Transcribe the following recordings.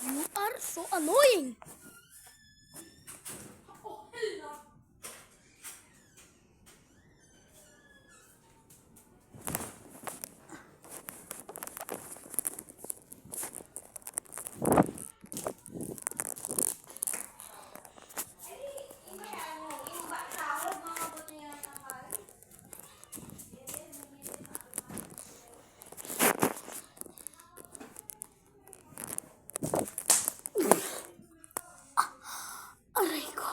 You are so annoying. Aray ko.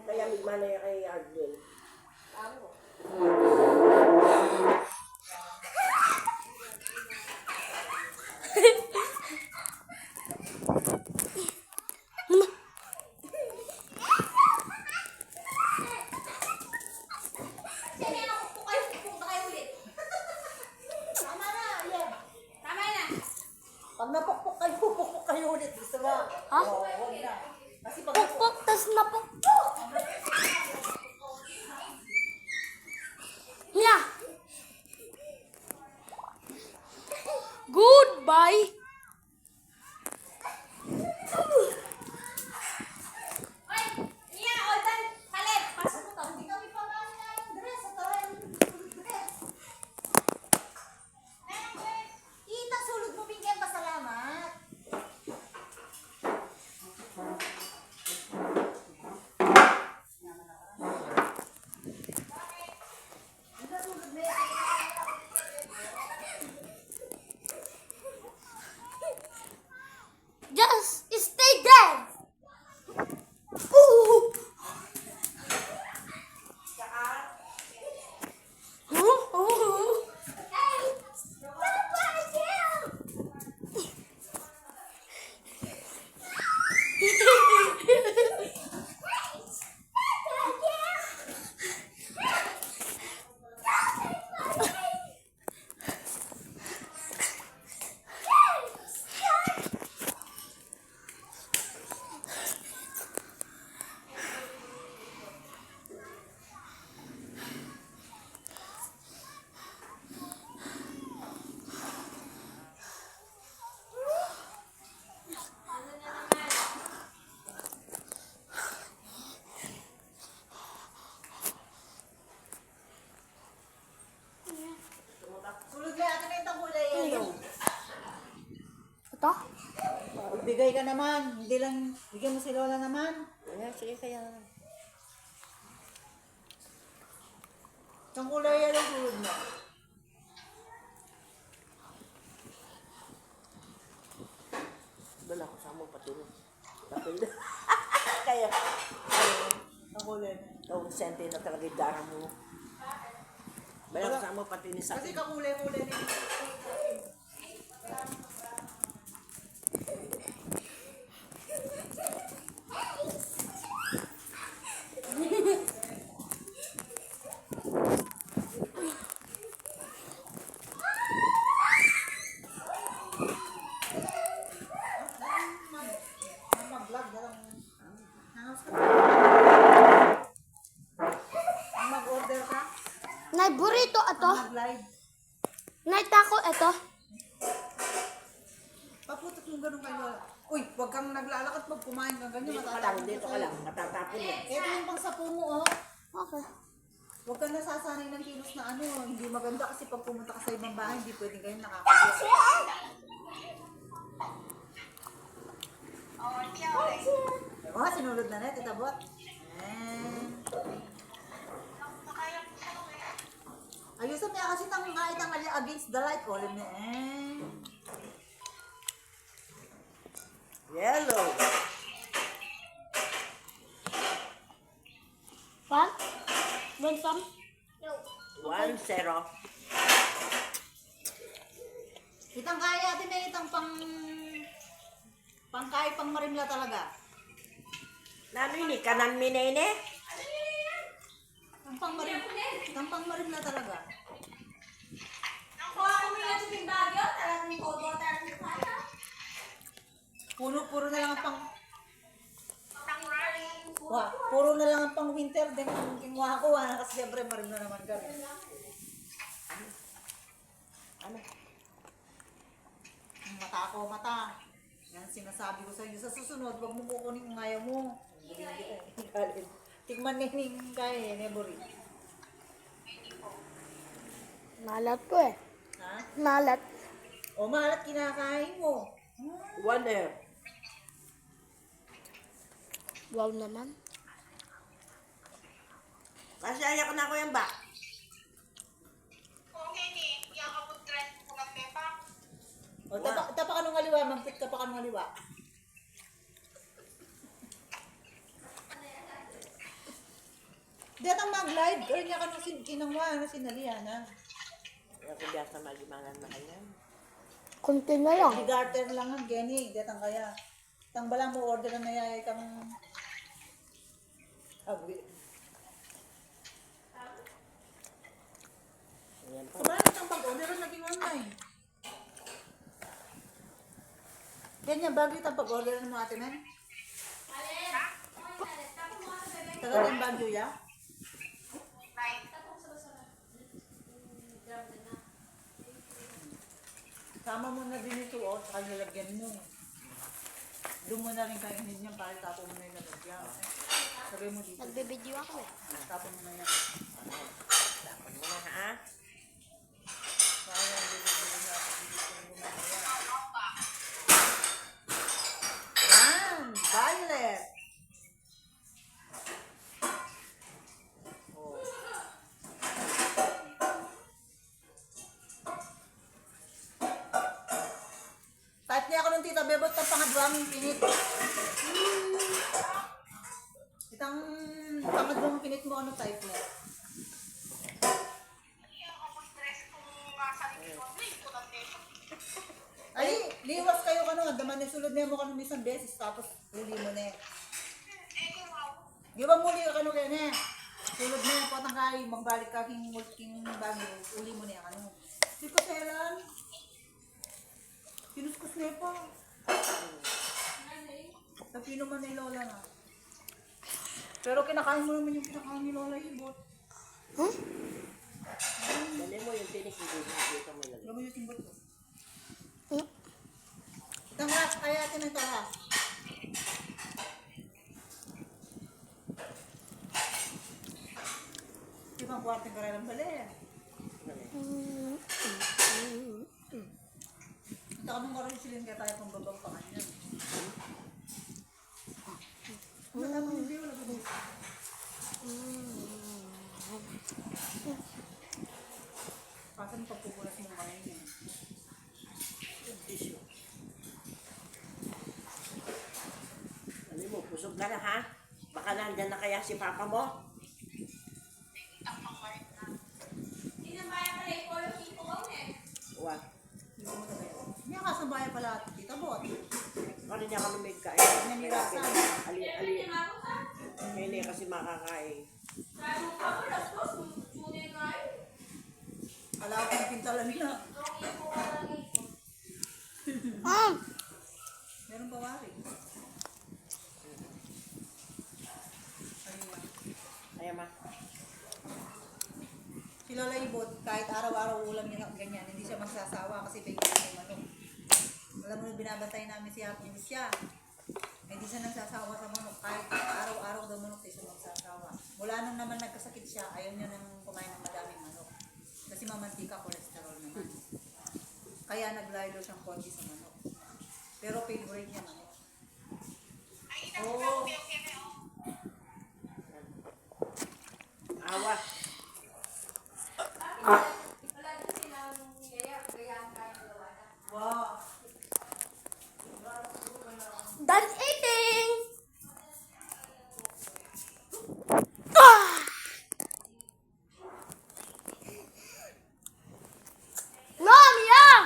Kaya migmana yan kay Ardwin. Pag napukpok kayo ulit. Gusto mo? Ha? Oo, huwag na. Kasi pag Pukpok, tas napukpok. Yeah. Goodbye. Kita sulod mo bigyan pasalamat. Just stay there. Ooh. Sulod na atin na itang kulay yellow. Ito? Bigay ka naman. Hindi lang, bigyan mo si Lola naman. Ayan, sige kaya. Itang kulay yellow sulod mo. Doon ako sa mo pati mo. Tapos kaya, Itang kulay. kung sente na talaga yung dara mo. Bala ko sa mo pati ni Kasi Sakin. kakulay-kulay na yun. Mag-vlog na lang. Mag-order ka? Nay, burrito ito. Mag-live. Nay, taco ito. Paputot yung ganun kayo. Uy, wag kang naglalakad pag kumain ka ganyan. Dito ka lang, matatapon yan. Ito yung pang sa pungo, oh. Okay. Huwag kang nasasanay ng kilos na ano. Hindi maganda kasi pag pumunta ka sa ibang bahay, hindi pwedeng kayo nakakaliwa. Oh, sinulod na Tita Bot. Ayusan niya kasi kahit ang against the light. Ulit niya. Yellow. One? Want some? 1-0. Itang kaya din na itang Pangkain, pang marimla talaga. Nano ini? Kanan minene? Ang pang marimla talaga. Puro na lang ang pang... Wah, puro na lang ang pang winter. Then ang kinuha ko, kasi siyempre marimla naman kami. Ano? Ang mata ko, mata. Yan sinasabi ko sa inyo. Sa susunod, wag mo kukunin kung ayaw mo. Tigman nga yung kaya, Nebori. Malat po eh. Ha? Malat. O malat kinakain mo. Wonder. Wow naman. Kasi ayak na ako yan ba? O tapa ka nung haliwa, magpit ka pa ka nung haliwa. Dito ang mag-live, kaya niya ka nung kinangwa na sinaliana. Kaya ko diyan sa malimangan na kanyan. Kunti na lang. Di garter lang ang geni, dito ang kaya. Tangbalang mo order na nayayay kang... Agwi. Ayan pa. Kumain kang pag-order ang naging online. Ganyan, bago itang pag-order ng mga atinan. Tagal yung bagyo ya? Sama mo na din ito, o, saka nilagyan mo. Doon mo na rin kainin niya, para tapo mo na yung lalagyan. Sabi mo dito, Nagbibideo ako eh. tapo mo na yan. Dapat mo na ha? Sayang, bibili niya ako dito yung gumamaya. Yan! Violet! Oh. Type niya ako ng tita Bebot ng pangadwaming pinit. Itang pangadwaming pinit mo, ano type niya? Ay, liwas kayo kano, daman na sulod niya mo kano isang beses, tapos huli mo na. Di ba muli ka kano kaya na? Sulod na yung patang kayo, magbalik ka king bagyo, huli mo na kano. Di ko selan. Kinuskus na pa. Napino man ni Lola na. Pero kinakain mo naman yung kinakain ni Lola Ibot. Huh? Dali mo yung tinik dito mo lagi. Alam mo yung timbot ko. Hmm? Tangas, kaya atin ang tara. Di ba ang kwarteng karalang bali? Ito ka mong karoon silin kaya tayo pang babang pa kanya. Wala mo hindi, wala mo. Pasan pagpupulas mo kayo niya. Tissue. Ano mo, pusog ka na ha? Baka nandyan na kaya si papa mo? What? Niya kasabaya pala tita Bot. Ano niya ka lumig ka? Nanirasan. Ali. Hindi kasi makakain. Ala ko yung pintalan na. Meron pa wari. Ayan ma. Si Lola Ibot, kahit araw-araw ulam niya ganyan, hindi siya magsasawa kasi bigyan niya yung manok. Alam mo, binabantay namin si Happy siya. Hindi siya nagsasawa sa manok. Kahit araw-araw daw manok, hindi siya magsasawa. Mula nung naman nagkasakit siya, ayaw niya nang kumain ng madaming manok. Kasi mamantika, cholesterol naman. Kaya naglaylo siyang konti sa manok. Pero favorite niya manok. Oh, Awa. wow. Done eating! Ah! Mom, yeah!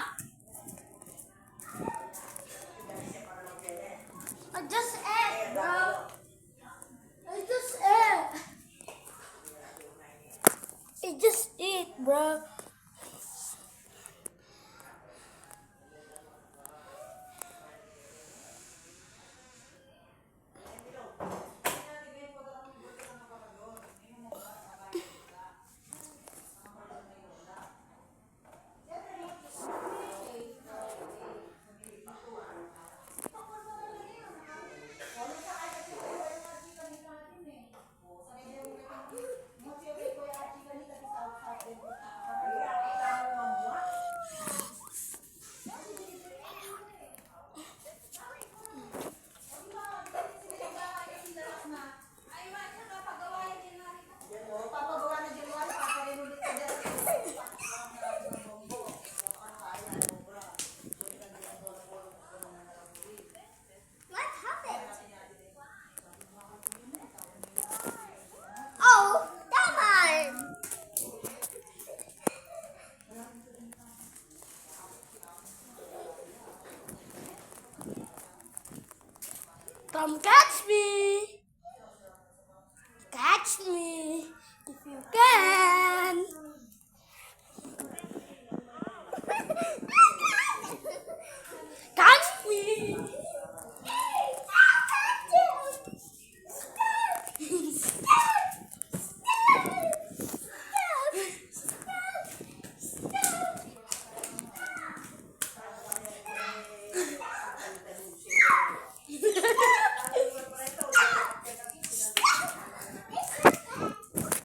Come catch me!